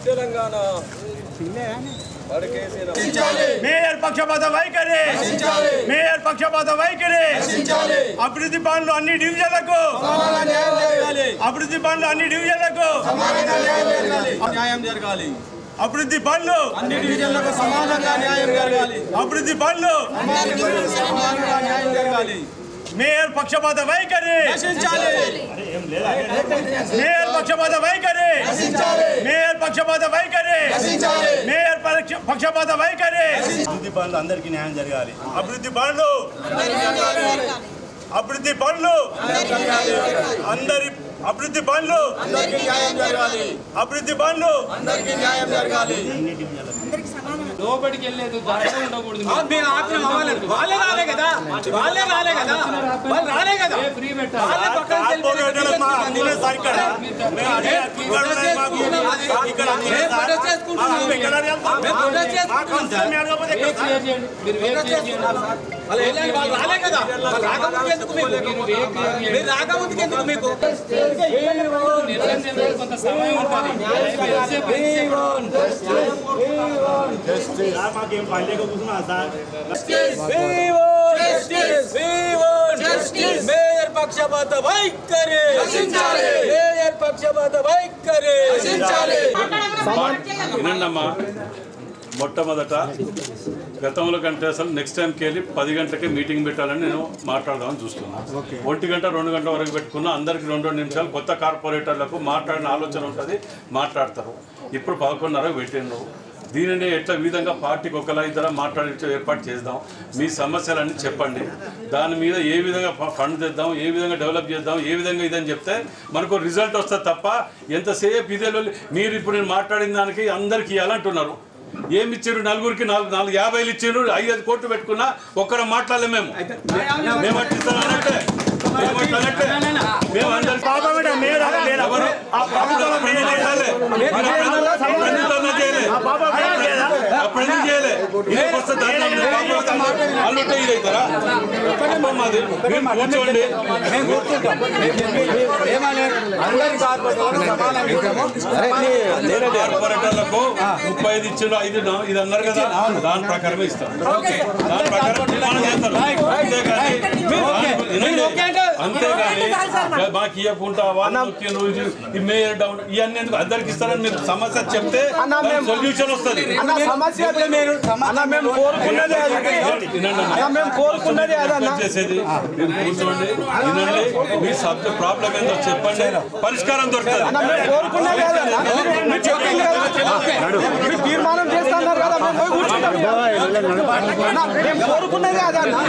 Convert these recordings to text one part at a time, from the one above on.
Telangana mayor పక్షపాత వైఖరి, mayor పక్షపాత వైఖరి, అభివృద్ధి పనులు అన్ని డివిజన్లకు, అభివృద్ధి పనులు అన్ని డివిజన్లకు న్యాయం జరగాలి. అభివృద్ధి పనులు అన్ని డివిజన్లకు సమానంగా న్యాయం జరగాలి. అభివృద్ధి పనులు సమానంగా న్యాయం జరగాలి. మేయర్ పక్షపాత వైఖరి, మేయర్ పక్షపాత వైఖరి, మేయర్ పక్షపాత వైఖరి, మేయర్ పక్షపాత వైఖరి. అభివృద్ధి పనులు అందరికీ న్యాయం జరగాలి. అభివృద్ధి పనులు, అభివృద్ధి పనులు అందరి, అభివృద్ధి పనులు అందరికీ న్యాయం జరగాలి. అభివృద్ధి పనులు అందరికీ న్యాయం జరగాలి. లోపలికి వెళ్ళలేదు, ఉండకూడదు. వాళ్ళే రాలే కదా, వాళ్ళే రాలే కదా, వాళ్ళు రాలే కదా. ఫ్రీ పెట్టాలి. కొంత సమయం ఉంటుంది. మాకేం పల్లెగా కూర్చున్నా సార్. మేయర్ పక్షపాత వైఖరి, మేయర్ పక్షపాత వైఖరి. వినండమ్మా, మొట్టమొదట గతంలో కంటే అసలు నెక్స్ట్ టైంకి వెళ్ళి 10 గంటలకే మీటింగ్ పెట్టాలని నేను మాట్లాడదామని చూస్తున్నాను. 1 గంట 2 గంటల వరకు పెట్టుకున్నా అందరికి 2 నిమిషాలు కొత్త కార్పొరేటర్లకు మాట్లాడిన ఆలోచన ఉంటుంది, మాట్లాడతారు. ఇప్పుడు 11:30 పెట్టిండ్రు. దీనిని ఎట్లా విధంగా పార్టీకి ఒకలా ఇద్దరు మాట్లాడే ఏర్పాటు చేద్దాం. మీ సమస్యలన్నీ చెప్పండి, దాని మీద ఏ విధంగా ఫండ్ తెద్దాం, ఏ విధంగా డెవలప్ చేద్దాం, ఏ విధంగా ఇదని చెప్తే మనకు రిజల్ట్ వస్తుంది తప్ప ఎంతసేపు ఇదే. మీరు ఇప్పుడు నేను మాట్లాడిన దానికి అందరికీ ఇవ్వాలంటున్నారు. ఏమి ఇచ్చారు? నలుగురికి 450 ఇచ్చారు. 5 కోట్లు పెట్టుకున్నా ఒక్కరు మాట్లాడలేము. మేము అట్టిస్తానంటే మేము అందరికీ అప్పుడెందుకు చేయలే? అల్లుంటే ఇది అవుతారా? మాది మేము కూర్చోండి. కార్పొరేటర్లకు 35 ఇచ్చిన 5 ఇది అన్నారు కదా, దాని ప్రకారమే ఇస్తాం. దాని ప్రకారం నిర్మాణం చేస్తారు. అంతేగాని మాకు ఇవ్వకుండా మేయర్ డౌన్ ఇవన్నీ ఎందుకు అందరికి ఇస్తారని మీరు సమస్య చెప్తే సొల్యూషన్ వస్తుంది. చేసేది మీరు కూర్చోండి, వినండి, మీ సబ్జెక్ట్ ప్రాబ్లం ఏందో చెప్పండి, పరిష్కారం దొరుకుతుంది. తీర్మానం చేస్తున్నారు కదా, కోరుకున్నదే అదన్నా.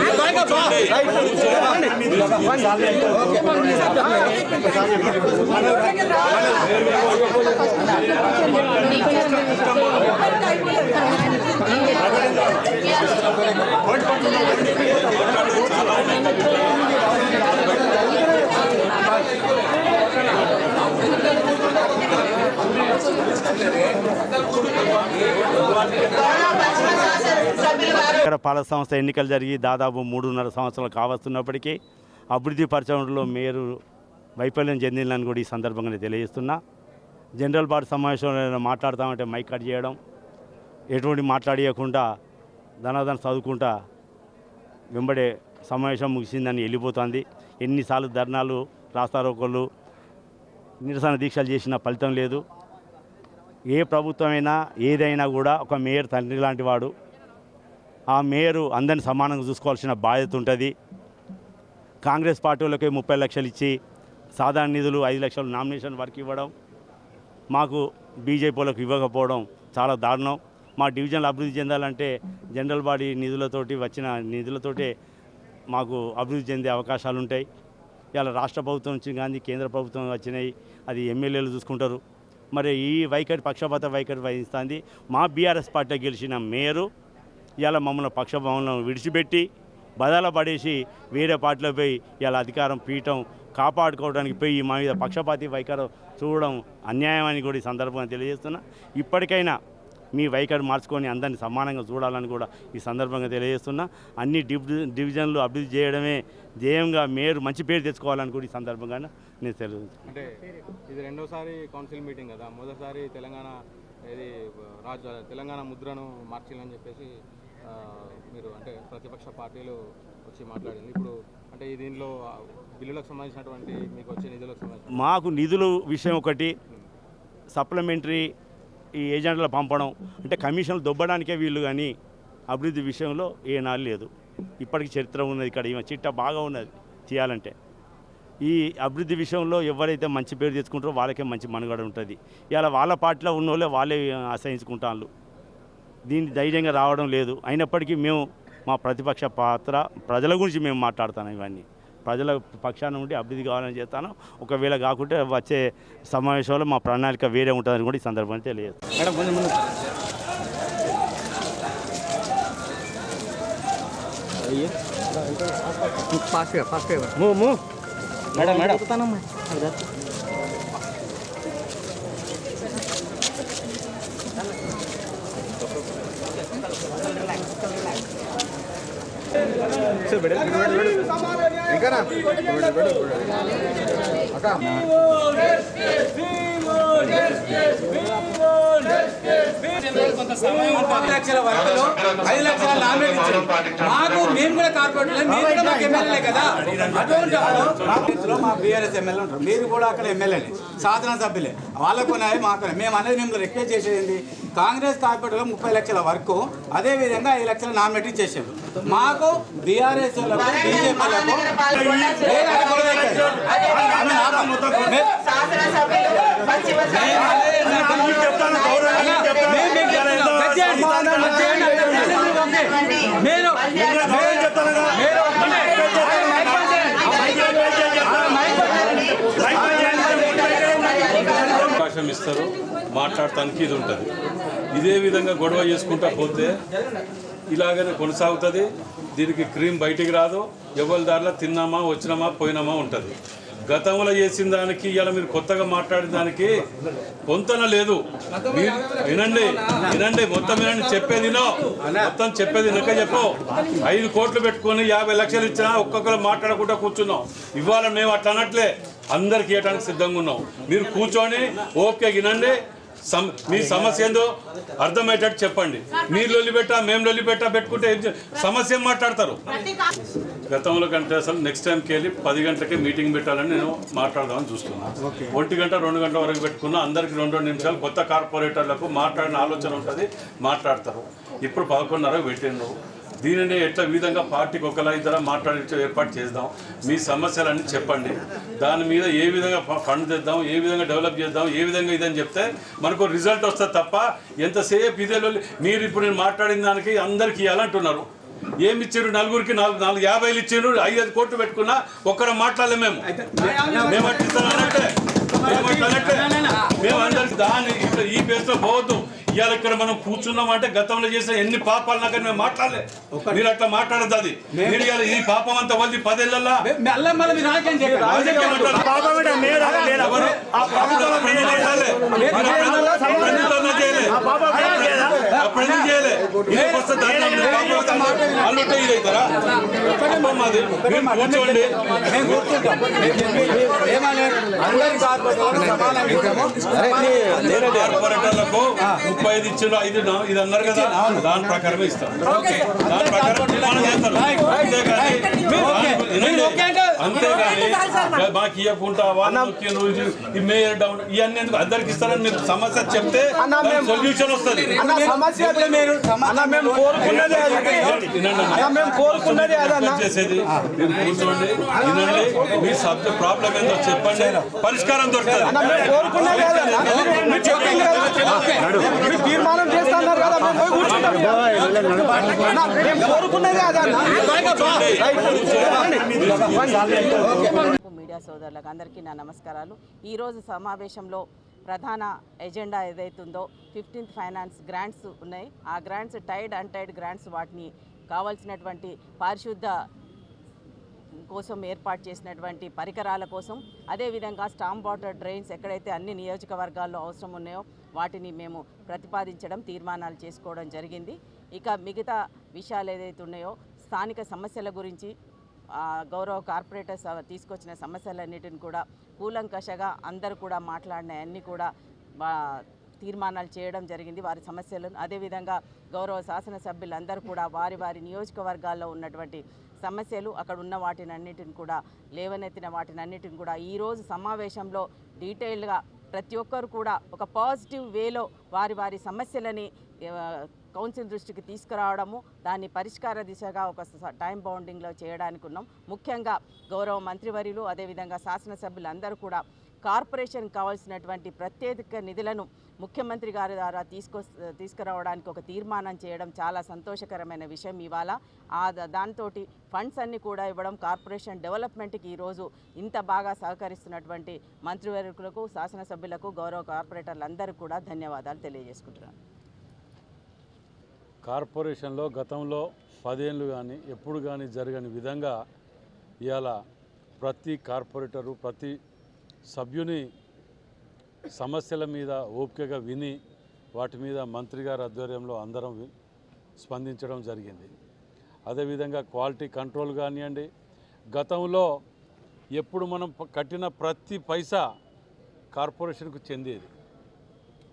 పాలక సంస్థ ఎన్నికలు జరిగి దాదాపు 3.5 సంవత్సరాలు కావస్తున్నప్పటికీ అభివృద్ధి పరిచయంలో మేయరు వైఫల్యం చెందిందని కూడా ఈ సందర్భంగా తెలియజేస్తున్నా. జనరల్ బాడీ సమావేశంలో మాట్లాడతామంటే మైక్ కట్ చేయడం, ఎటువంటి మాట్లాడియకుండా ధనాధన చదువుకుంటా వెంబడే సమావేశం ముగిసిందని వెళ్ళిపోతుంది. ఎన్నిసార్లు ధర్నాలు, రాస్తారోకోళ్ళు, నిరసన దీక్షలు చేసిన ఫలితం లేదు. ఏ ప్రభుత్వమైనా ఏదైనా కూడా ఒక మేయర్ తండ్రి లాంటి వాడు. ఆ మేయరు అందరిని సమానంగా చూసుకోవాల్సిన బాధ్యత ఉంటుంది. కాంగ్రెస్ పార్టీ వాళ్ళకి 30 లక్షలు ఇచ్చి సాధారణ నిధులు 5 లక్షలు నామినేషన్ వరకు ఇవ్వడం, మాకు బీజేపీ వాళ్ళకు ఇవ్వకపోవడం చాలా దారుణం. మా డివిజన్లు అభివృద్ధి చెందాలంటే జనరల్ బాడీ నిధులతోటి వచ్చిన నిధులతోటే మాకు అభివృద్ధి చెందే అవకాశాలు ఉంటాయి. ఇలా రాష్ట్ర ప్రభుత్వం నుంచి కానీ కేంద్ర ప్రభుత్వం వచ్చినాయి, అది ఎమ్మెల్యేలు చూసుకుంటారు. మరి ఈ వైఖరి పక్షపాత వైఖరి వహిస్తుంది. మా బీఆర్ఎస్ పార్టీ గెలిచిన మేయరు ఇలా మమ్మల్ని పక్షభవనం విడిచిపెట్టి బదాల పడేసి వేరే పార్టీలో పోయి ఇలా అధికారం పీఠం కాపాడుకోవడానికి పోయి మా మీద పక్షపాతి వైఖరి చూడడం అన్యాయం అని కూడా ఈ సందర్భంగా తెలియజేస్తున్నా. ఇప్పటికైనా మీ వైఖరి మార్చుకొని అందరినీ సమానంగా చూడాలని కూడా ఈ సందర్భంగా తెలియజేస్తున్నా. అన్ని డివిజన్లు అభివృద్ధి చేయడమే ధ్యేయంగా మేయర్ మంచి పేరు తెచ్చుకోవాలని కూడా ఈ సందర్భంగా నేను తెలియదు. అంటే ఇది రెండోసారి కౌన్సిల్ మీటింగ్ కదా, మొదటిసారి తెలంగాణ ముద్రను మార్చాలని చెప్పేసి మీరు అంటే ప్రతిపక్ష పార్టీలు వచ్చి మాట్లాడింది. ఇప్పుడు అంటే దీనిలో బిల్లులకు సంబంధించినటువంటి మీకు వచ్చే నిధులకు సంబంధించి మాకు నిధుల విషయం ఒకటి, సప్లిమెంటరీ ఈ ఏజెంట్ల పంపడం అంటే కమిషన్లు దొబ్బడానికే వీళ్ళు, కానీ అభివృద్ధి విషయంలో ఏనాడు లేదు. ఇప్పటికి చరిత్ర ఉన్నది, ఇక్కడ చిట్టా బాగా ఉన్నది చేయాలంటే. ఈ అభివృద్ధి విషయంలో ఎవరైతే మంచి పేరు తెచ్చుకుంటారో వాళ్ళకే మంచి మనుగడ ఉంటుంది. ఇలా వాళ్ళ పార్టీలో ఉన్న వాళ్ళే వాళ్ళే అసహించుకుంటారు, దీన్ని ధైర్యంగా రావడం లేదు. అయినప్పటికీ మేము మా ప్రతిపక్ష పాత్ర ప్రజల గురించి మేము మాట్లాడుతాను. ఇవన్నీ ప్రజల పక్షాన ఉండి అభివృద్ధి కావాలని చేస్తాను. ఒకవేళ కాకుంటే వచ్చే సమావేశంలో మా ప్రణాళిక వేరే ఉంటుందని కూడా ఈ సందర్భంగా తెలియజేస్తాను. కొంత సమయం 10 లక్షల వర్కులు 5 లక్షల నామినేట్ ఇచ్చారు. మాకు మేము కూడా కార్పొరేటర్లు, మీరు కూడా మాకు ఎమ్మెల్యేలే కదా. అటువంటి మా బీఆర్ఎస్ ఎమ్మెల్యే ఉంటారు, మీరు కూడా అక్కడ ఎమ్మెల్యేనే, శాసనసభ్యులే. వాళ్ళకు మాకు మేము అనేది మేము రిక్వెస్ట్ చేసేది కాంగ్రెస్ కార్పొరేటర్లో 30 లక్షల వరకు, అదేవిధంగా 5 లక్షల నామినేట్ ఇచ్చేసారు. మాకు బీఆర్ఎస్ బీజేపీలకు అవకాశం ఇస్తారు, మాట్లాడటానికి ఇది ఉంటుంది. ఇదే విధంగా గొడవ చేసుకుంటా పోతే ఇలాగనే కొనసాగుతుంది. దీనికి క్రీమ్ బయటికి రాదు. ఎవరి దారిలో తిన్నామా వచ్చినామా పోయినామా ఉంటుంది. గతంలో చేసిన దానికి ఇలా మీరు కొత్తగా మాట్లాడిన దానికి పొంతన లేదు. మీరు వినండి మొత్తం వినండి, మొత్తం చెప్పేది నక్క చెప్పు. 5 కోట్లు పెట్టుకొని 50 లక్షలు ఇచ్చినా ఒక్కొక్కరు మాట్లాడకుండా కూర్చున్నాం. ఇవాళ మేము అట్లా అనట్లే, అందరికి ఇవ్వడానికి సిద్ధంగా ఉన్నాం. మీరు కూర్చొని ఓకే వినండి, మీ సమస్య ఏందో అర్థమయ్యేటట్టు చెప్పండి. మీరు లొల్లిపెట్టా మేము లొల్లిపెట్టా పెట్టుకుంటే సమస్య మాట్లాడతారు. గతంలో కంటే అసలు నెక్స్ట్ టైంకి వెళ్ళి 10 గంటలకే మీటింగ్ పెట్టాలని నేను మాట్లాడదామని చూస్తున్నాను. 1 గంట 2 గంటల వరకు పెట్టుకున్నా అందరికి 2 నిమిషాలు కొత్త కార్పొరేటర్లకు మాట్లాడిన ఆలోచన ఉంటుంది, మాట్లాడతారు. ఇప్పుడు 11:30 పెట్టిండ్రు. దీనిని ఎట్లా విధంగా పార్టీకి ఒకలా ఇద్దరు మాట్లాడే ఏర్పాటు చేద్దాం. మీ సమస్యలన్నీ చెప్పండి, దాని మీద ఏ విధంగా ఫండ్ తెద్దాం, ఏ విధంగా డెవలప్ చేద్దాం, ఏ విధంగా ఇదని చెప్తే మనకు రిజల్ట్ వస్తుంది తప్ప ఎంతసేపు ఇదే. మీరు ఇప్పుడు నేను మాట్లాడిన దానికి అందరికి ఇవ్వాలంటున్నారు. ఏమి ఇచ్చారు? నలుగురికి 50 ఇచ్చారు. 5 కోట్లు పెట్టుకున్నా ఒక్కరు మాట్లాడలేము. మేము అట్టిస్తానంటే మేము అందరికి దాన్ని ఇప్పుడు ఈ పేరుతో పోవద్దు. ఇవాళ ఇక్కడ మనం కూర్చున్నామంటే గతంలో చేసిన ఎన్ని పాపాలు నాకు మేము మాట్లాడలే. మీరు అట్లా మాట్లాడద్దు. అది మీరు ఈ పాపం అంతా వల్లి 10 ఏళ్ళ కార్పొరేటర్లకు 35 ఇచ్చిన 5 ఇది అన్నారు కదా, దాని ప్రకారమే ఇస్తాం. దాని ప్రకారం నిర్మాణం చేస్తారు. అంతేగాని మాకు ఇవ్వకుండా వాళ్ళకి మేయర్ డౌన్ ఇవన్నీ ఎందుకు అందరికి ఇస్తారని మీరు సమస్య చెప్తే సొల్యూషన్ వస్తుంది. చేసేది మీరు కూర్చోండి, వినండి, మీ సబ్జెక్ట్ ప్రాబ్లం ఏందో చెప్పండి, పరిష్కారం దొరుకుతుంది. తీర్మానం చేస్తున్నారు కదా, మీడియా సోదరులకు అందరికీ నా నమస్కారాలు. ఈరోజు సమావేశంలో ప్రధాన ఎజెండా ఏదైతుందో 15th ఫైనాన్స్ గ్రాంట్స్ ఉన్నాయి. ఆ గ్రాంట్స్ టైడ్ అన్టైడ్ గ్రాంట్స్, వాటిని కావాల్సినటువంటి పారిశుద్ధ కోసం ఏర్పాటు చేసినటువంటి పరికరాల కోసం, అదేవిధంగా స్టామ్ వాటర్ డ్రైన్స్ ఎక్కడైతే అన్ని నియోజకవర్గాల్లో అవసరం ఉన్నాయో వాటిని మేము ప్రతిపాదించడం తీర్మానాలు చేసుకోవడం జరిగింది. ఇక మిగతా విషయాలు ఏదైతే ఉన్నాయో స్థానిక సమస్యల గురించి గౌరవ కార్పొరేటర్స్ తీసుకొచ్చిన సమస్యలన్నిటిని కూడా కూలంకషగా అందరూ కూడా మాట్లాడినవన్నీ కూడా తీర్మానాలు చేయడం జరిగింది వారి సమస్యలను. అదేవిధంగా గౌరవ శాసనసభ్యులందరూ కూడా వారి వారి నియోజకవర్గాల్లో ఉన్నటువంటి సమస్యలు అక్కడ ఉన్న వాటినన్నిటిని కూడా లేవనెత్తిన వాటినన్నిటిని కూడా ఈరోజు సమావేశంలో డీటెయిల్గా ప్రతి ఒక్కరు కూడా ఒక పాజిటివ్ వేలో వారి వారి సమస్యలని కౌన్సిల్ దృష్టికి తీసుకురావడము, దాన్ని పరిష్కార దిశగా ఒక టైం బౌండింగ్లో చేయడానికి ఉన్నాం. ముఖ్యంగా గౌరవ మంత్రివర్యులు అదేవిధంగా శాసనసభ్యులందరూ కూడా కార్పొరేషన్ కావాల్సినటువంటి ప్రత్యేక నిధులను ముఖ్యమంత్రి గారి ద్వారా తీసుకురావడానికి ఒక తీర్మానం చేయడం చాలా సంతోషకరమైన విషయం. ఇవాళ దాంతో ఫండ్స్ అన్నీ కూడా ఇవ్వడం కార్పొరేషన్ డెవలప్మెంట్కి ఈరోజు ఇంత బాగా సహకరిస్తున్నటువంటి మంత్రివర్యులకు శాసనసభ్యులకు గౌరవ కార్పొరేటర్లందరూ కూడా ధన్యవాదాలు తెలియజేసుకుంటున్నాను. కార్పొరేషన్లో గతంలో 10 ఏళ్ళు కానీ ఎప్పుడు కానీ జరగని విధంగా ఇవాళ ప్రతి కార్పొరేటరు ప్రతి సభ్యుని సమస్యల మీద ఓపికగా విని వాటి మీద మంత్రి గారి ఆధ్వర్యంలో అందరం స్పందించడం జరిగింది. అదేవిధంగా క్వాలిటీ కంట్రోల్ కానివ్వండి, గతంలో ఎప్పుడు మనం కట్టిన ప్రతి పైసా కార్పొరేషన్కు చెందేది,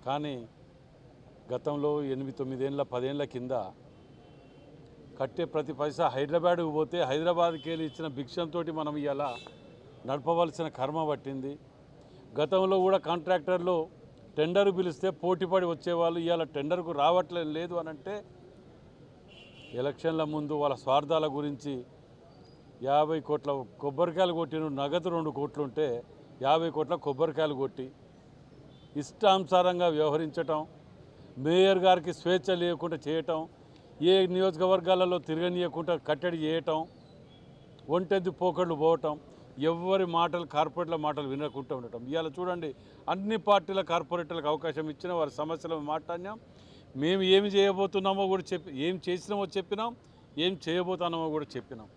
కానీ గతంలో 8-9 ఏళ్ళ 10 ఏళ్ళ కింద కట్టే ప్రతి పైసా హైదరాబాద్కు పోతే హైదరాబాద్కి వెళ్ళి ఇచ్చిన భిక్షంతో మనం ఇలా నడపవలసిన కర్మ పట్టింది. గతంలో కూడా కాంట్రాక్టర్లు టెండర్ పిలిస్తే పోటీపడి వచ్చేవాళ్ళు ఇవాళ టెండర్కు రావట్లేదు లేదు అని అంటే ఎలక్షన్ల ముందు వాళ్ళ స్వార్థాల గురించి 50 కోట్ల కొబ్బరికాయలు కొట్టిన నగదు 2 కోట్లు ఉంటే 50 కోట్ల కొబ్బరికాయలు కొట్టి ఇష్టానుసారంగా వ్యవహరించటం, మేయర్ గారికి స్వేచ్ఛ లేకుండా చేయటం, ఏ నియోజకవర్గాలలో తిరగనీయకుండా కట్టడి చేయటం, ఒంటెద్దు పోకళ్ళు పోవటం, ఎవరి మాటలు కార్పొరేట్ల మాటలు వినకుండా ఉండటం. ఇవాళ చూడండి అన్ని పార్టీల కార్పొరేటర్లకు అవకాశం ఇచ్చిన వారి సమస్యలు మాట్లాడినాం. మేము ఏమి చేయబోతున్నామో కూడా ఏం చేసినామో చెప్పినాం, ఏం చేయబోతున్నామో కూడా చెప్పినాం.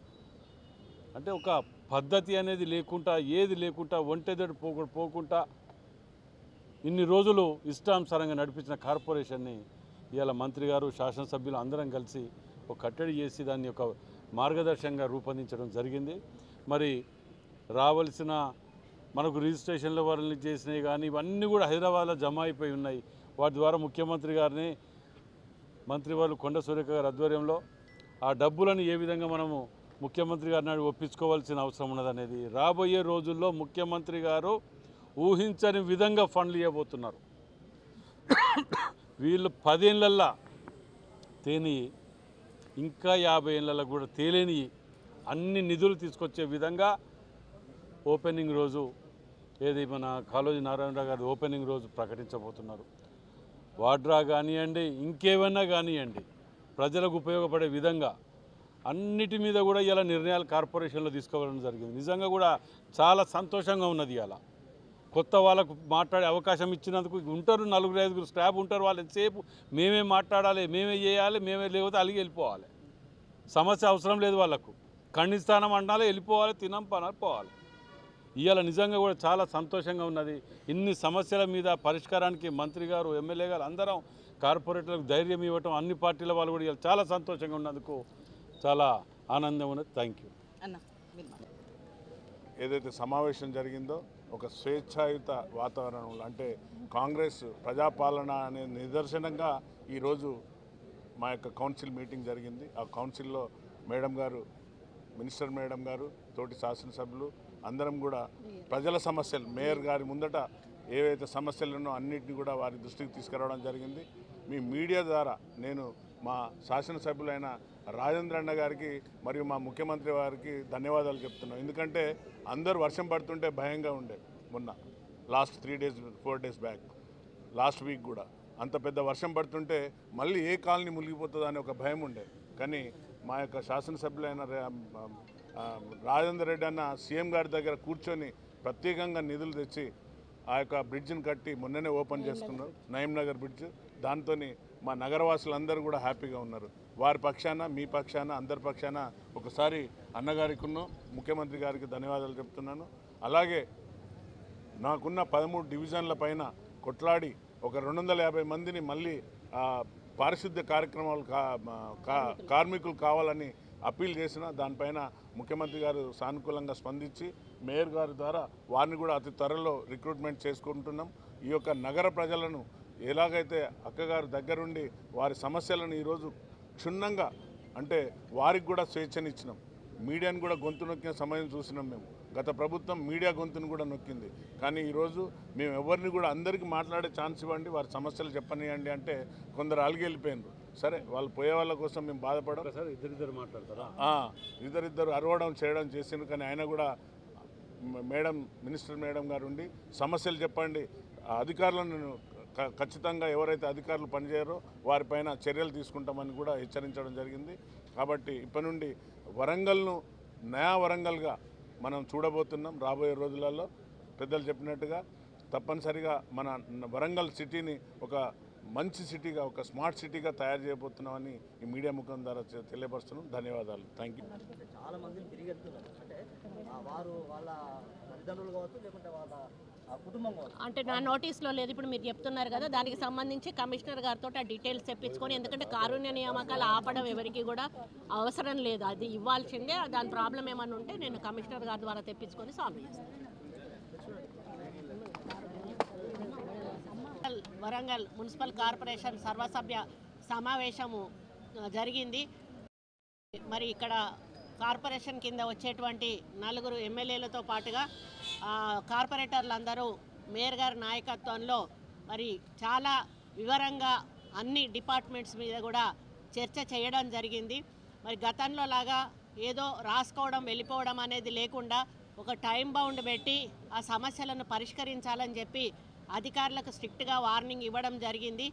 అంటే ఒక పద్ధతి అనేది లేకుండా ఏది లేకుండా ఒంటెదడు పోకుండా ఇన్ని రోజులు ఇష్టానుసారంగా నడిపించిన కార్పొరేషన్ని ఇవాళ మంత్రి గారు శాసనసభ్యులు అందరం కలిసి ఒక కట్టడి చేసి దాన్ని ఒక మార్గదర్శకంగా రూపొందించడం జరిగింది. మరి రావాల్సిన మనకు రిజిస్ట్రేషన్ల వారిని చేసినవి కానీ ఇవన్నీ కూడా హైదరాబాద్లో జమ అయిపోయి ఉన్నాయి. వాటి ద్వారా ముఖ్యమంత్రి గారిని మంత్రివారు కొండ సురేఖ గారి ఆధ్వర్యంలో ఆ డబ్బులను ఏ విధంగా మనము ముఖ్యమంత్రి గారిని ఒప్పించుకోవాల్సిన అవసరం ఉన్నదనేది రాబోయే రోజుల్లో ముఖ్యమంత్రి గారు ఊహించని విధంగా ఫండ్లు ఇవ్వబోతున్నారు. వీళ్ళు 10 ఏళ్ళల్లో తేని ఇంకా 50 ఏళ్ళలో కూడా తేలేని అన్ని నిధులు తీసుకొచ్చే విధంగా ఓపెనింగ్ రోజు ఏది మన కాళోజీ నారాయణరావు గారి ఓపెనింగ్ రోజు ప్రకటించబోతున్నారు. వాడ్రా కానివ్వండి ఇంకేమన్నా కానివ్వండి ప్రజలకు ఉపయోగపడే విధంగా అన్నిటి మీద కూడా ఇలా నిర్ణయాలు కార్పొరేషన్లో తీసుకోవడం జరిగింది. నిజంగా కూడా చాలా సంతోషంగా ఉన్నది. ఇలా కొత్త వాళ్ళకు మాట్లాడే అవకాశం ఇచ్చినందుకు ఉంటారు 4-5 స్టాఫ్ ఉంటారు. వాళ్ళు ఎంతసేపు మేమే మాట్లాడాలి, మేమే చేయాలి, మేమే లేకపోతే అలిగి వెళ్ళిపోవాలి. సమస్య అవసరం లేదు వాళ్ళకు, ఖండిస్తానం అనాలి, వెళ్ళిపోవాలి, తినం పనాలి పోవాలి. ఇవాళ నిజంగా కూడా చాలా సంతోషంగా ఉన్నది. ఇన్ని సమస్యల మీద పరిష్కారానికి మంత్రి గారు ఎమ్మెల్యే గారు అందరం కార్పొరేటర్లకు ధైర్యం ఇవ్వటం అన్ని పార్టీల వాళ్ళు కూడా ఇవాళ చాలా సంతోషంగా ఉన్నందుకు చాలా ఆనందం ఉన్నది. Thank you. ఏదైతే సమావేశం జరిగిందో ఒక స్వేచ్ఛాయుత వాతావరణంలో అంటే కాంగ్రెస్ ప్రజాపాలన అనే నిదర్శనంగా ఈరోజు మా యొక్క కౌన్సిల్ మీటింగ్ జరిగింది. ఆ కౌన్సిల్లో మేడం గారు, మినిస్టర్ మేడం గారు, తోటి శాసనసభ్యులు అందరం కూడా ప్రజల సమస్యలు మేయర్ గారి ముందట ఏవైతే సమస్యలు ఉన్నో అన్నింటినీ కూడా వారి దృష్టికి తీసుకురావడం జరిగింది. మీ మీడియా ద్వారా నేను మా శాసనసభ్యులైన రాజేంద్ర అన్న గారికి మరియు మా ముఖ్యమంత్రి వారికి ధన్యవాదాలు చెప్తున్నాం. ఎందుకంటే అందరూ వర్షం పడుతుంటే భయంగా ఉండే మొన్న last 4 days back last week కూడా అంత పెద్ద వర్షం పడుతుంటే మళ్ళీ ఏ కాలనీ మునిగిపోతుందో అనే ఒక భయం ఉండే. కానీ మా యొక్క శాసనసభ్యులైన రాజేందర్ రెడ్డి అన్న సీఎం గారి దగ్గర కూర్చొని ప్రత్యేకంగా నిధులు తెచ్చి ఆ యొక్క బ్రిడ్జ్ని కట్టి మొన్ననే ఓపెన్ చేసుకున్నారు, నయీంనగర్ బ్రిడ్జ్. దాంతో మా నగరవాసులందరూ కూడా హ్యాపీగా ఉన్నారు. వారి పక్షాన మీ పక్షాన అందరి పక్షాన ఒకసారి అన్నగారికి ముఖ్యమంత్రి గారికి ధన్యవాదాలు చెప్తున్నాను. అలాగే నాకున్న 13 డివిజన్ల పైన కొట్లాడి ఒక 250 మందిని మళ్ళీ పారిశుద్ధ్య కార్యక్రమాలు కార్మికులు కావాలని అప్పీల్ చేసిన దానిపైన ముఖ్యమంత్రి గారు సానుకూలంగా స్పందించి మేయర్ గారి ద్వారా వారిని కూడా అతి త్వరలో రిక్రూట్మెంట్ చేసుకుంటున్నాం. ఈ యొక్క నగర ప్రజలను ఎలాగైతే అక్కగారు దగ్గరుండి వారి సమస్యలను ఈరోజు క్షుణ్ణంగా అంటే వారికి కూడా స్వేచ్ఛనిచ్చినాం. మీడియాను కూడా గొంతు నొక్కిన సమయం చూసినాం. మేము గత ప్రభుత్వం మీడియా గొంతును కూడా నొక్కింది. కానీ ఈరోజు మేము ఎవరిని కూడా అందరికీ మాట్లాడే ఛాన్స్ ఇవ్వండి, వారి సమస్యలు చెప్పనియండి అంటే కొందరు అలిగి వెళ్ళిపోయినారు. సరే వాళ్ళు పోయే వాళ్ళ కోసం మేము బాధపడం. సార్ ఇద్దరిద్దరు మాట్లాడతారా? ఇద్దరిద్దరు అరవడం చేయడం చేసిండ్రు. కానీ ఆయన కూడా మినిస్టర్ మేడం గారు ఉండి సమస్యలు చెప్పండి, అధికారులను ఖచ్చితంగా ఎవరైతే అధికారులు పనిచేయరో వారిపైన చర్యలు తీసుకుంటామని కూడా హెచ్చరించడం జరిగింది. కాబట్టి ఇప్పటి నుండి వరంగల్ను నయా వరంగల్గా మనం చూడబోతున్నాం. రాబోయే రోజులలో పెద్దలు చెప్పినట్టుగా తప్పనిసరిగా మన వరంగల్ సిటీని ఒక మంచి సిటీగా, ఒక స్మార్ట్ సిటీగా తయారు చేయబోతున్నామని ఈ మీడియా ముఖం ద్వారా తెలియపరుస్తున్నాం. ధన్యవాదాలు. Thank you. చాలా మందిని తిరిగి వెళ్తున్నారు. అంటే వారు వాళ్ళ తల్లిదండ్రులు కావచ్చు, లేకుంటే వాళ్ళ కుటుంబం కావచ్చు. అంటే నా నోటీస్లో లేదు, ఇప్పుడు మీరు చెప్తున్నారు కదా, దానికి సంబంధించి కమిషనర్ గారితో ఆ డీటెయిల్స్ తెప్పించుకొని, ఎందుకంటే కారుణ్య నియామకాలు ఆపడం ఎవరికి కూడా అవసరం లేదు, అది ఇవ్వాల్సిందే. దాని ప్రాబ్లం ఏమన్నా ఉంటే నేను కమిషనర్ గారి ద్వారా తెప్పించుకొని సాల్వ్ చేస్తాను. వరంగల్ మున్సిపల్ కార్పొరేషన్ సర్వసభ్య సమావేశము జరిగింది. మరి ఇక్కడ కార్పొరేషన్ కింద వచ్చేటువంటి 4 ఎమ్మెల్యేలతో పాటుగా కార్పొరేటర్లందరూ మేయర్ గారి నాయకత్వంలో మరి చాలా వివరంగా అన్ని డిపార్ట్మెంట్స్ మీద కూడా చర్చ చేయడం జరిగింది. మరి గతంలో లాగా ఏదో రాసుకోవడం వెళ్ళిపోవడం అనేది లేకుండా ఒక టైం బౌండ్ పెట్టి ఆ సమస్యలను పరిష్కరించాలని చెప్పి అధికారులకు స్ట్రిక్ట్గా వార్నింగ్ ఇవ్వడం జరిగింది.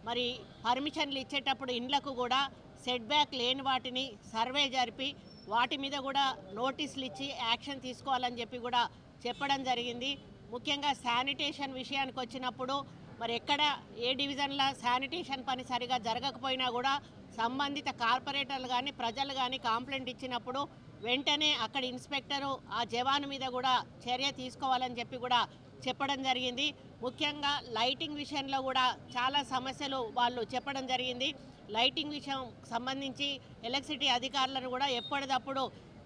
మరి పర్మిషన్లు ఇచ్చేటప్పుడు ఇండ్లకు కూడా సెట్ బ్యాక్ లేని వాటిని సర్వే జరిపి వాటి మీద కూడా నోటీసులు ఇచ్చి యాక్షన్ తీసుకోవాలని చెప్పి కూడా చెప్పడం జరిగింది. ముఖ్యంగా శానిటేషన్ విషయానికి వచ్చినప్పుడు మరి ఎక్కడ ఏ డివిజన్ల శానిటేషన్ పని సరిగా జరగకపోయినా కూడా సంబంధిత కార్పొరేటర్లు కానీ ప్రజలు కానీ కంప్లైంట్ ఇచ్చినప్పుడు వెంటనే అక్కడ ఇన్స్పెక్టరు ఆ జవాను మీద కూడా చర్య తీసుకోవాలని చెప్పి కూడా చెప్పడం జరిగింది. ముఖ్యంగా లైటింగ్ విషయంలో కూడా చాలా సమస్యలు వాళ్ళు చెప్పడం జరిగింది. లైటింగ్ విషయం సంబంధించి ఎలక్ట్రిసిటీ అధికారులను కూడా ఎప్పటికప్పుడు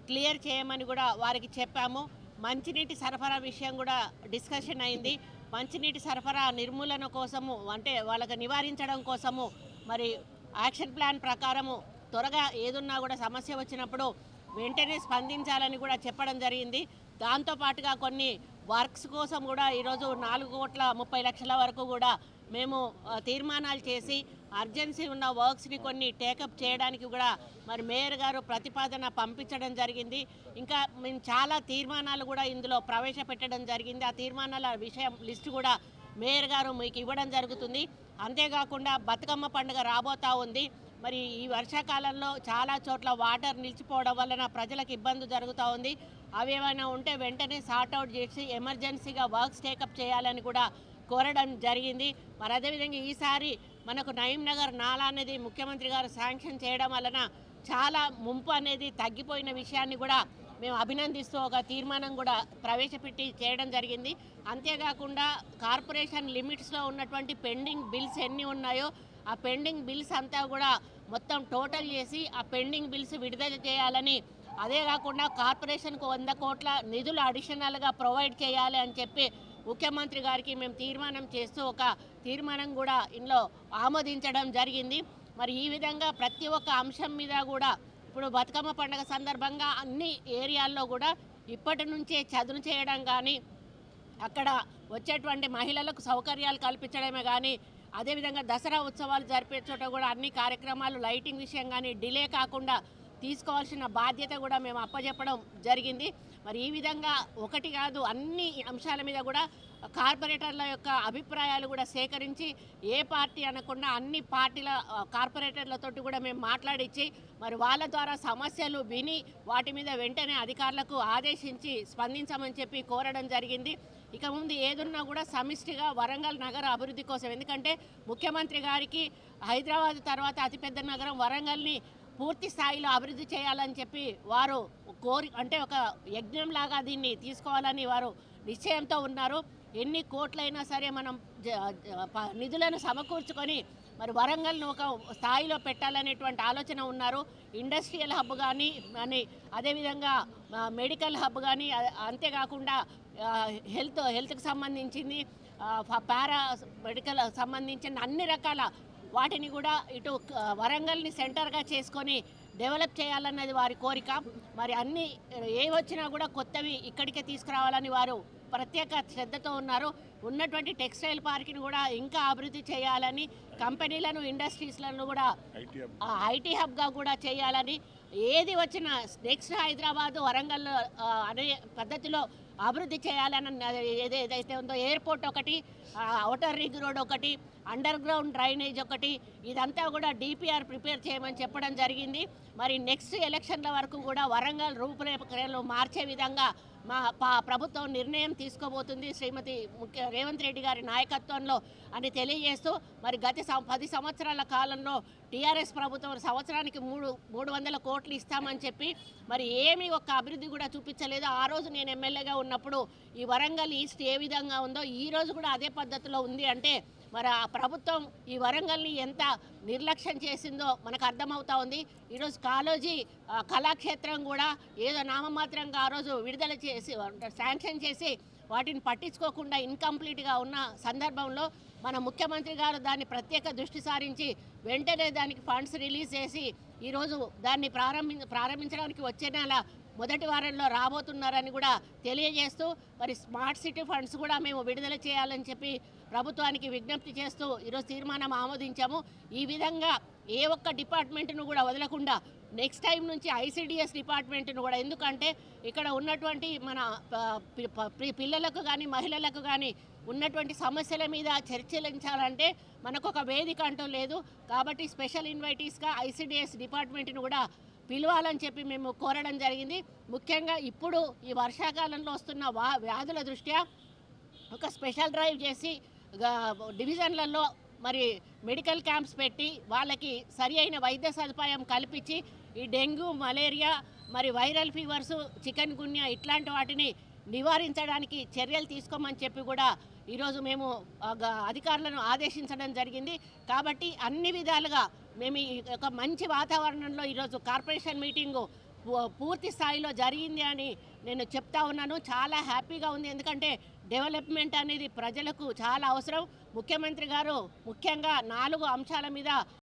క్లియర్ చేయమని కూడా వారికి చెప్పాము. మంచినీటి సరఫరా విషయం కూడా డిస్కషన్ అయింది. మంచినీటి సరఫరా నిర్మూలన కోసము, అంటే వాళ్ళకి నివారించడం కోసము మరి యాక్షన్ ప్లాన్ ప్రకారము త్వరగా ఏదున్నా కూడా సమస్య వచ్చినప్పుడు వెంటనే స్పందించాలని కూడా చెప్పడం జరిగింది. దాంతోపాటుగా కొన్ని వర్క్స్ కోసం కూడా ఈరోజు 4,30,00,000 వరకు కూడా మేము తీర్మానాలు చేసి అర్జెన్సీ ఉన్న వర్క్స్ని కొన్ని టేకప్ చేయడానికి కూడా మరి మేయర్ గారు ప్రతిపాదన పంపించడం జరిగింది. ఇంకా మేము చాలా తీర్మానాలు కూడా ఇందులో ప్రవేశపెట్టడం జరిగింది. ఆ తీర్మానాల విషయం లిస్టు కూడా మేయర్ గారు మీకు ఇవ్వడం జరుగుతుంది. అంతేకాకుండా బతుకమ్మ పండుగ రాబోతూ ఉంది. మరి ఈ వర్షాకాలంలో చాలా చోట్ల వాటర్ నిలిచిపోవడం వలన ప్రజలకు ఇబ్బంది జరుగుతూ ఉంది. అవి ఏమైనా ఉంటే వెంటనే సార్ట్అవుట్ చేసి ఎమర్జెన్సీగా వర్క్స్ టేకప్ చేయాలని కూడా కోరడం జరిగింది. మరి అదేవిధంగా ఈసారి మనకు నయీం నగర్ నాలా అనేది ముఖ్యమంత్రి గారు శాంక్షన్ చేయడం వలన చాలా ముంపు అనేది తగ్గిపోయిన విషయాన్ని కూడా మేము అభినందిస్తూ ఒక తీర్మానం కూడా ప్రవేశపెట్టి చేయడం జరిగింది. అంతేకాకుండా కార్పొరేషన్ లిమిట్స్లో ఉన్నటువంటి పెండింగ్ బిల్స్ ఎన్ని ఉన్నాయో ఆ పెండింగ్ బిల్స్ అంతా కూడా మొత్తం టోటల్ చేసి ఆ పెండింగ్ బిల్స్ విడుదల చేయాలని, అదే కాకుండా కార్పొరేషన్కు 100 కోట్ల నిధులు అడిషనల్గా ప్రొవైడ్ చేయాలి అని చెప్పి ముఖ్యమంత్రి గారికి మేము తీర్మానం చేస్తూ ఒక తీర్మానం కూడా ఇందులో ఆమోదించడం జరిగింది. మరి ఈ విధంగా ప్రతి ఒక్క అంశం మీద కూడా ఇప్పుడు బతుకమ్మ పండుగ సందర్భంగా అన్ని ఏరియాల్లో కూడా ఇప్పటి నుంచే చదును చేయడం కానీ, అక్కడ వచ్చేటువంటి మహిళలకు సౌకర్యాలు కల్పించడమే కానీ, అదేవిధంగా దసరా ఉత్సవాలు జరిపే చోట కూడా అన్ని కార్యక్రమాలు లైటింగ్ విషయం కానీ డిలే కాకుండా తీసుకోవాల్సిన బాధ్యత కూడా మేము అప్పచెప్పడం జరిగింది. మరి ఈ విధంగా ఒకటి కాదు అన్ని అంశాల మీద కూడా కార్పొరేటర్ల యొక్క అభిప్రాయాలు కూడా సేకరించి ఏ పార్టీ అనకుండా అన్ని పార్టీల కార్పొరేటర్లతోటి కూడా మేము మాట్లాడించి మరి వాళ్ళ ద్వారా సమస్యలు విని వాటి మీద వెంటనే అధికారులకు ఆదేశించి స్పందించమని చెప్పి కోరడం జరిగింది. ఇక ముందు ఏదున్నా కూడా సమిష్టిగా వరంగల్ నగర అభివృద్ధి కోసం, ఎందుకంటే ముఖ్యమంత్రి గారికి హైదరాబాద్ తర్వాత అతిపెద్ద నగరం వరంగల్ని పూర్తి స్థాయిలో అభివృద్ధి చేయాలని చెప్పి వారు ఒక యజ్ఞంలాగా దీన్ని తీసుకోవాలని వారు నిశ్చయంతో ఉన్నారు. ఎన్ని కోట్లైనా సరే మనం నిధులను సమకూర్చుకొని మరి వరంగల్ను ఒక స్థాయిలో పెట్టాలనేటువంటి ఆలోచన ఉన్నారు. ఇండస్ట్రియల్ హబ్ కానీ అదేవిధంగా మెడికల్ హబ్ కానీ, అంతేకాకుండా హెల్త్కి సంబంధించింది, పారా మెడికల్ సంబంధించిన అన్ని రకాల వాటిని కూడా ఇటు వరంగల్ని సెంటర్గా చేసుకొని డెవలప్ చేయాలన్నది వారి కోరిక. మరి అన్ని ఏ వచ్చినా కూడా కొత్తవి ఇక్కడికే తీసుకురావాలని వారు ప్రత్యేక శ్రద్ధతో ఉన్నారు. ఉన్నటువంటి టెక్స్టైల్ పార్క్ని కూడా ఇంకా అభివృద్ధి చేయాలని, కంపెనీలను ఇండస్ట్రీస్లను కూడా ఐటీ హబ్గా కూడా చేయాలని, ఏది వచ్చినా నెక్స్ట్ హైదరాబాద్ వరంగల్ అనే పద్ధతిలో అభివృద్ధి చేయాలని ఏదైతే ఉందో, ఎయిర్పోర్ట్ ఒకటి, ఔటర్ రింగ్ రోడ్ ఒకటి, అండర్ గ్రౌండ్ డ్రైనేజ్ ఒకటి, ఇదంతా కూడా డిపిఆర్ ప్రిపేర్ చేయమని చెప్పడం జరిగింది. మరి నెక్స్ట్ ఎలక్షన్ల వరకు కూడా వరంగల్ రూపురేఖలు మార్చే విధంగా మా ప్రభుత్వం నిర్ణయం తీసుకోబోతుంది శ్రీమతి రేవంత్ రెడ్డి గారి నాయకత్వంలో అని తెలియజేస్తూ, మరి గత 10 సంవత్సరాల కాలంలో టీఆర్ఎస్ ప్రభుత్వం సంవత్సరానికి 300 కోట్లు ఇస్తామని చెప్పి మరి ఏమీ ఒక్క అభివృద్ధి కూడా చూపించలేదు. ఆ రోజు నేను ఎమ్మెల్యేగా ఉన్నప్పుడు ఈ వరంగల్ ఈస్ట్ ఏ విధంగా ఉందో ఈ రోజు కూడా అదే పద్ధతిలో ఉంది అంటే మరి ఆ ప్రభుత్వం ఈ వరంగల్ని ఎంత నిర్లక్ష్యం చేసిందో మనకు అర్థమవుతా ఉంది. ఈరోజు కాళోజీ కళాక్షేత్రం కూడా ఏదో నామమాత్రంగా ఆ రోజు విడుదల చేసి శాంక్షన్ చేసి వాటిని పట్టించుకోకుండా ఇన్కంప్లీట్గా ఉన్న సందర్భంలో మన ముఖ్యమంత్రి గారు దాన్ని ప్రత్యేక దృష్టి సారించి వెంటనే దానికి ఫండ్స్ రిలీజ్ చేసి ఈరోజు దాన్ని ప్రారంభించడానికి వచ్చే నెల మొదటి వారంలో రాబోతున్నారని కూడా తెలియజేస్తూ, మరి స్మార్ట్ సిటీ ఫండ్స్ కూడా మేము విడుదల చేయాలని చెప్పి ప్రభుత్వానికి విజ్ఞప్తి చేస్తూ ఈరోజు తీర్మానం ఆమోదించాము. ఈ విధంగా ఏ ఒక్క డిపార్ట్మెంట్ను కూడా వదలకుండా నెక్స్ట్ టైం నుంచి ఐసిడిఎస్ డిపార్ట్మెంట్ను కూడా, ఎందుకంటే ఇక్కడ ఉన్నటువంటి మన పిల్లలకు కానీ మహిళలకు కానీ ఉన్నటువంటి సమస్యల మీద చర్చించాలంటే మనకు ఒక వేదిక అంటూ లేదు. కాబట్టి స్పెషల్ ఇన్వైటీస్గా ఐసిడిఎస్ డిపార్ట్మెంట్ను కూడా పిలవాలని చెప్పి మేము కోరడం జరిగింది. ముఖ్యంగా ఇప్పుడు ఈ వర్షాకాలంలో వస్తున్న వ్యాధుల దృష్ట్యా ఒక స్పెషల్ డ్రైవ్ చేసి డివిజన్లలో మరి మెడికల్ క్యాంప్స్ పెట్టి వాళ్ళకి సరి అయిన వైద్య సదుపాయం కల్పించి ఈ డెంగ్యూ, మలేరియా, మరి వైరల్ ఫీవర్స్, చికెన్ గున్యా ఇట్లాంటి వాటిని నివారించడానికి చర్యలు తీసుకోమని చెప్పి కూడా ఈరోజు మేము అధికారులను ఆదేశించడం జరిగింది. కాబట్టి అన్ని విధాలుగా మేము ఒక మంచి వాతావరణంలో ఈరోజు కార్పొరేషన్ మీటింగు పూర్తి స్థాయిలో జరిగింది అని నేను చెప్తా ఉన్నాను. చాలా హ్యాపీగా ఉంది. ఎందుకంటే డెవలప్మెంట్ అనేది ప్రజలకు చాలా అవసరం. ముఖ్యమంత్రి గారు ముఖ్యంగా 4 అంశాల మీద